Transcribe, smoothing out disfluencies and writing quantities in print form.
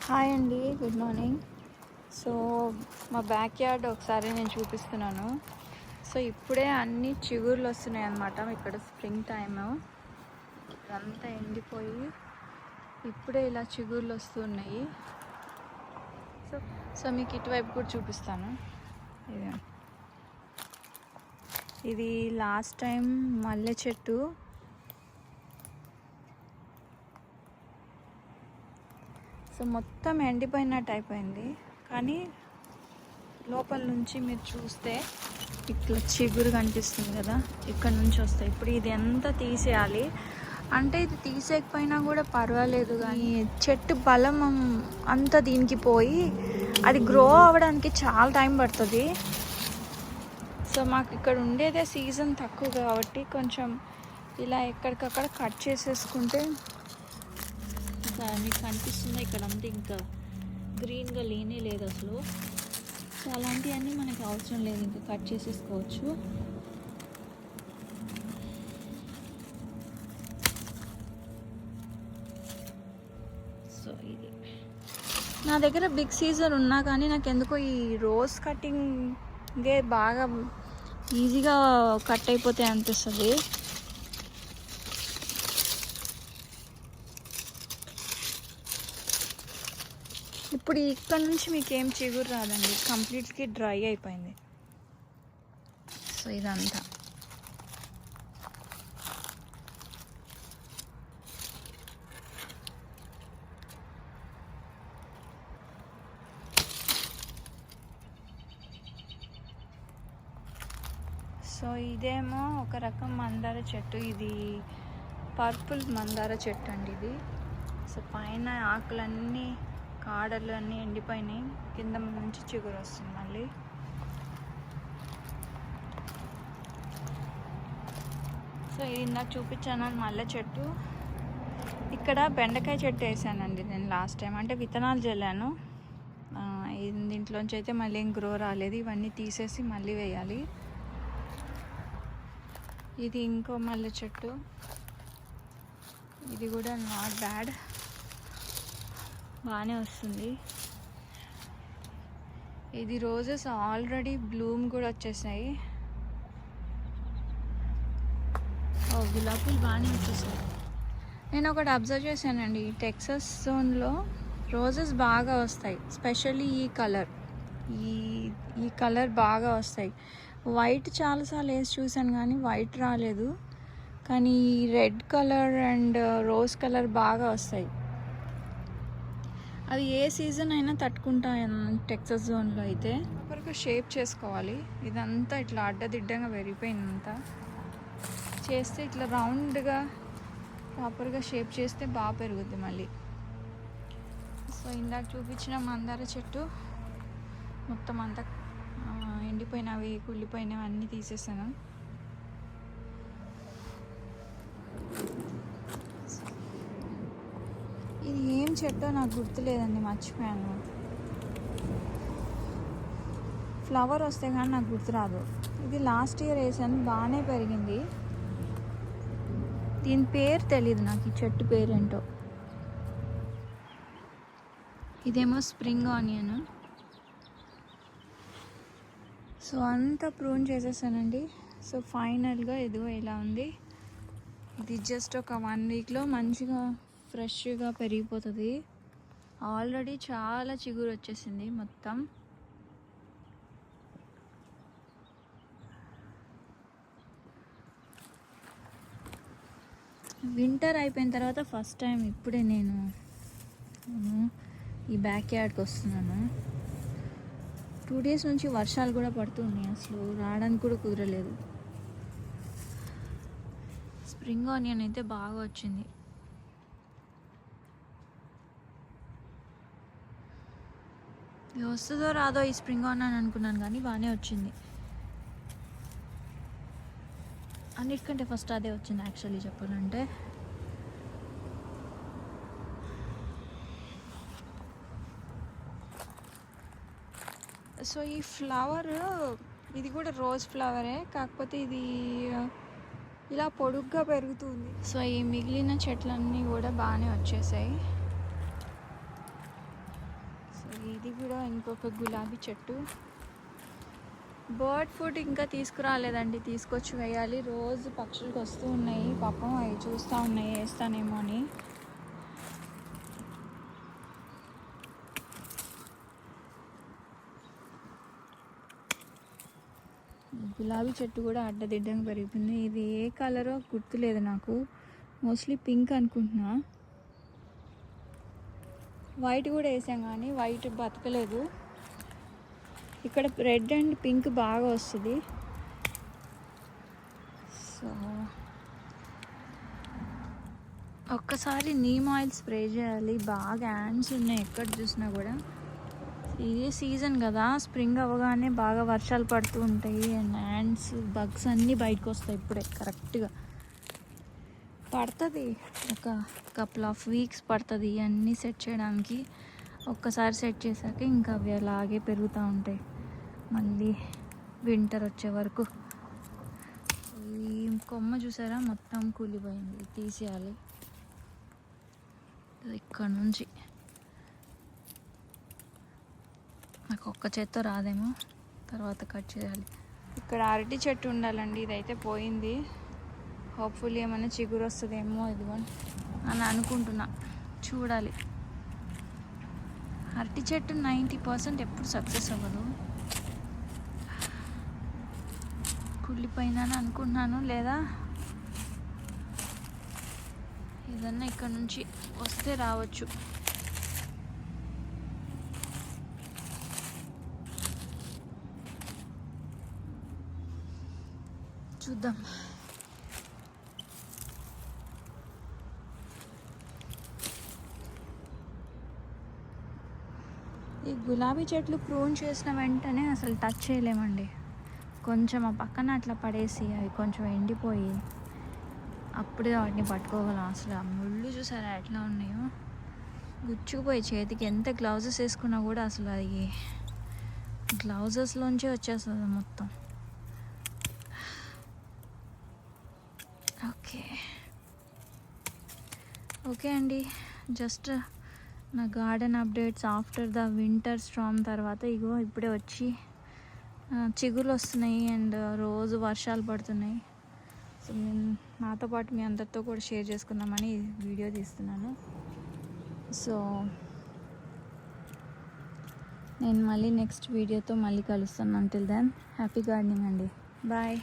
Hi అండి, good morning. So మా back yard ఒకసారి నేను చూపిస్తున్నాను. సో ఇప్పుడే అన్ని చిగుర్లు వస్తున్నాయి అన్నమాట. ఇక్కడ స్ప్రింగ్ టైమ్, ఇదంతా ఎండిపోయి ఇప్పుడే ఇలా చిగుర్లు వస్తున్నాయి. సో మీకు ఇటువైపు కూడా చూపిస్తాను. ఇది లాస్ట్ టైం మల్లె చెట్టు. సో మొత్తం ఎండిపోయినట్టు అయిపోయింది, కానీ లోపల నుంచి మీరు చూస్తే ఇట్లా చిగురు కనిపిస్తుంది కదా, ఇక్కడ నుంచి వస్తాయి. ఇప్పుడు ఇది ఎంత తీసేయాలి అంటే, ఇది తీసేయకపోయినా కూడా పర్వాలేదు, కానీ చెట్టు బలం అంతా దీనికి పోయి అది గ్రో అవ్వడానికి చాలా టైం పడుతుంది. సో మాకు ఇక్కడ ఉండేదే సీజన్ తక్కువ కాబట్టి కొంచెం ఇలా ఎక్కడికక్కడ కట్ చేసేసుకుంటే, మీకు కనిపిస్తుంది ఇక్కడ అంతా ఇంకా గ్రీన్గా లేనే లేదు అసలు. సో అలాంటివన్నీ మనకి అవసరం లేదు, ఇంకా కట్ చేసేసుకోవచ్చు. సో ఇది నా దగ్గర బిగ్ సీజర్ ఉన్నా కానీ నాకు ఎందుకో ఈ రోజ్ కటింగే బాగా ఈజీగా కట్ అయిపోతాయి అనిపిస్తుంది. ఇప్పుడు ఇక్కడ నుంచి మీకు ఏం చిగురు రాదండి, కంప్లీట్లీ డ్రై అయిపోయింది. సో ఇదంతా సో ఇదేమో ఒక రకం మందార చెట్టు, ఇది పర్పుల్ మందార చెట్టు అండి ఇది. సో పైన ఆకులన్నీ కాడలు అన్నీ ఎండిపోయినాయి, కింద నుంచి చిగురు వస్తుంది మళ్ళీ. సో ఇది ఇందాక చూపించాను మల్లె చెట్టు. ఇక్కడ బెండకాయ చెట్టు వేసానండి నేను లాస్ట్ టైం, అంటే విత్తనాలు చల్లాను. దీంట్లోంచి అయితే మళ్ళీ ఏం గ్రో రాలేదు, ఇవన్నీ తీసేసి మళ్ళీ వేయాలి. ఇది ఇంకో మల్లె చెట్టు, ఇది కూడా నాట్ బ్యాడ్, బాగానే వస్తుంది. ఇది రోజెస్ ఆల్రెడీ బ్లూమ్ కూడా వచ్చేసాయి. గులాబీలు బాగానే వచ్చేసాయి. నేను ఒకటి అబ్జర్వ్ చేశానండి, టెక్సాస్ జోన్లో రోజెస్ బాగా వస్తాయి, స్పెషల్లీ ఈ కలర్ బాగా వస్తాయి. వైట్ చాలాసార్లు వేసి చూశాను కానీ వైట్ రాలేదు, కానీ red colour and rose colour బాగా వస్తాయి. అది ఏ సీజన్ అయినా తట్టుకుంటాయి టెక్సాస్ జోన్లో అయితే. ప్రాపర్గా షేప్ చేసుకోవాలి. ఇదంతా ఇట్లా అడ్డదిడ్డంగా పెరిగిపోయిందంతా చేస్తే, ఇట్లా రౌండ్గా ప్రాపర్గా షేప్ చేస్తే బాగా పెరుగుద్ది మళ్ళీ. సో ఇందాక చూపించిన మందార చెట్టు మొత్తం అంతా ఎండిపోయినవి కుళ్ళిపోయినవి అన్నీ తీసేసాను. ఇది ఏం చెట్టో నాకు గుర్తులేదండి, మర్చిపోయాను. ఫ్లవర్ వస్తే కానీ నాకు గుర్తురాదు. ఇది లాస్ట్ ఇయర్ వేసాను, బాగానే పెరిగింది. దీని పేరు తెలీదు నాకు, ఈ చెట్టు పేరేంటో. ఇదేమో స్ప్రింగ్ ఆనియన్. సో అంతా ప్రూన్ చేసేసానండి. సో ఫైనల్గా ఇదిగో ఇలా ఉంది. ఇది జస్ట్ ఒక 1 వీక్లో మంచిగా ఫ్రెష్గా పెరిగిపోతుంది. ఆల్రెడీ చాలా చిగురు వచ్చేసింది మొత్తం. వింటర్ అయిపోయిన తర్వాత ఫస్ట్ టైం ఇప్పుడే నేను ఈ బ్యాక్ యార్డ్కి వస్తున్నాను. 2 డేస్ నుంచి వర్షాలు కూడా పడుతున్నాయి, అసలు రావడానికి కూడా కుదరలేదు. స్ప్రింగ్ ఆనియన్ అయితే బాగా వచ్చింది. వస్తుందో రాదో ఈ స్ప్రింగ్ ఆనియన్ అనుకున్నాను, కానీ బాగానే వచ్చింది. అన్నిటికంటే ఫస్ట్ అదే వచ్చింది యాక్చువల్లీ చెప్పాలంటే. సో ఈ ఫ్లవర్, ఇది కూడా రోజ్ ఫ్లవరే, కాకపోతే ఇది ఇలా పొడుగ్గా పెరుగుతుంది. సో ఈ మిగిలిన చెట్లన్నీ కూడా బాగానే వచ్చేసాయి. ఇది కూడా ఇంకొక గులాబీ చెట్టు. బర్డ్ ఫుడ్ ఇంకా తీసుకురాలేదండి, తీసుకొచ్చి వేయాలి. రోజు పక్షులకు వస్తూ ఉన్నాయి, పాపం అవి చూస్తూ ఉన్నాయి వేస్తానేమో అని. గులాబీ చెట్టు కూడా అడ్డదిడ్డంగా పెరిగిపోయింది. ఇది ఏ కలరో గుర్తులేదు నాకు, మోస్ట్లీ పింక్ అనుకుంటున్నా. వైట్ కూడా వేసాం కానీ వైట్ బతకలేదు. ఇక్కడ రెడ్ అండ్ పింక్ బాగా వస్తుంది. సో ఒక్కసారి నీమ్ ఆయిల్ స్ప్రే చేయాలి. బాగా యాండ్స్ ఉన్నాయి ఎక్కడ చూసినా కూడా. ఇదే సీజన్ కదా, స్ప్రింగ్ అవ్వగానే బాగా వర్షాలు పడుతూ ఉంటాయి అండ్ యాండ్స్ బగ్స్ అన్నీ బయటకు వస్తాయి. ఇప్పుడే కరెక్ట్గా పడుతుంది, ఒక కపుల్ ఆఫ్ వీక్స్ పడుతుంది అన్నీ సెట్ చేయడానికి. ఒక్కసారి సెట్ చేశాక ఇంకా అవి అలాగే పెరుగుతూ ఉంటాయి మళ్ళీ వింటర్ వచ్చే వరకు. ఈ కొమ్మ చూసారా మొత్తం కూలిపోయింది, తీసేయాలి. ఇక్కడ నుంచి నాకు ఒక్క చేత్తో రాదేమో, తర్వాత కట్ చేయాలి. ఇక్కడ అరటి చెట్టు ఉండాలండి, ఇదైతే పోయింది. హోప్ఫుల్లీ ఏమైనా చిగురు వస్తుందేమో ఇదిగోండి అని అనుకుంటున్నా, చూడాలి. అరటి చెట్టు 90% ఎప్పుడు సక్సెస్ అవ్వదు. కుళ్ళిపోయిందని అనుకుంటున్నాను, లేదా ఏదన్నా ఇక్కడ నుంచి వస్తే రావచ్చు. చూద్దాం. ఈ గులాబీ చెట్లు ప్రూన్ చేసిన వెంటనే అసలు టచ్ చేయలేమండి. కొంచెం ఆ పక్కన అట్లా పడేసి అవి కొంచెం ఎండిపోయి అప్పుడే వాటిని పట్టుకోగలం. అసలు ఆ ముళ్ళు చూసారా ఎట్లా ఉన్నాయో, గుచ్చుకుపోయి చేతికి. ఎంత గ్లౌజెస్ వేసుకున్నా కూడా అసలు అది గ్లౌజెస్లోంచే వచ్చేస్తుంది మొత్తం. ఓకే అండి, జస్ట్ నా garden updates after the winter Storm తర్వాత. ఇగో ఇప్పుడే వచ్చి చిగుర్లు వస్తున్నాయి అండ్ రోజు వర్షాలు పడుతున్నాయి. సో నేను నాతో పాటు మీ అందరితో కూడా షేర్ చేసుకుందామని వీడియో తీస్తున్నాను. సో నేను మళ్ళీ నెక్స్ట్ వీడియోతో మళ్ళీ కలుస్తాను. అంటిల్ దెన్ హ్యాపీ గార్డెనింగ్ అండి, బాయ్.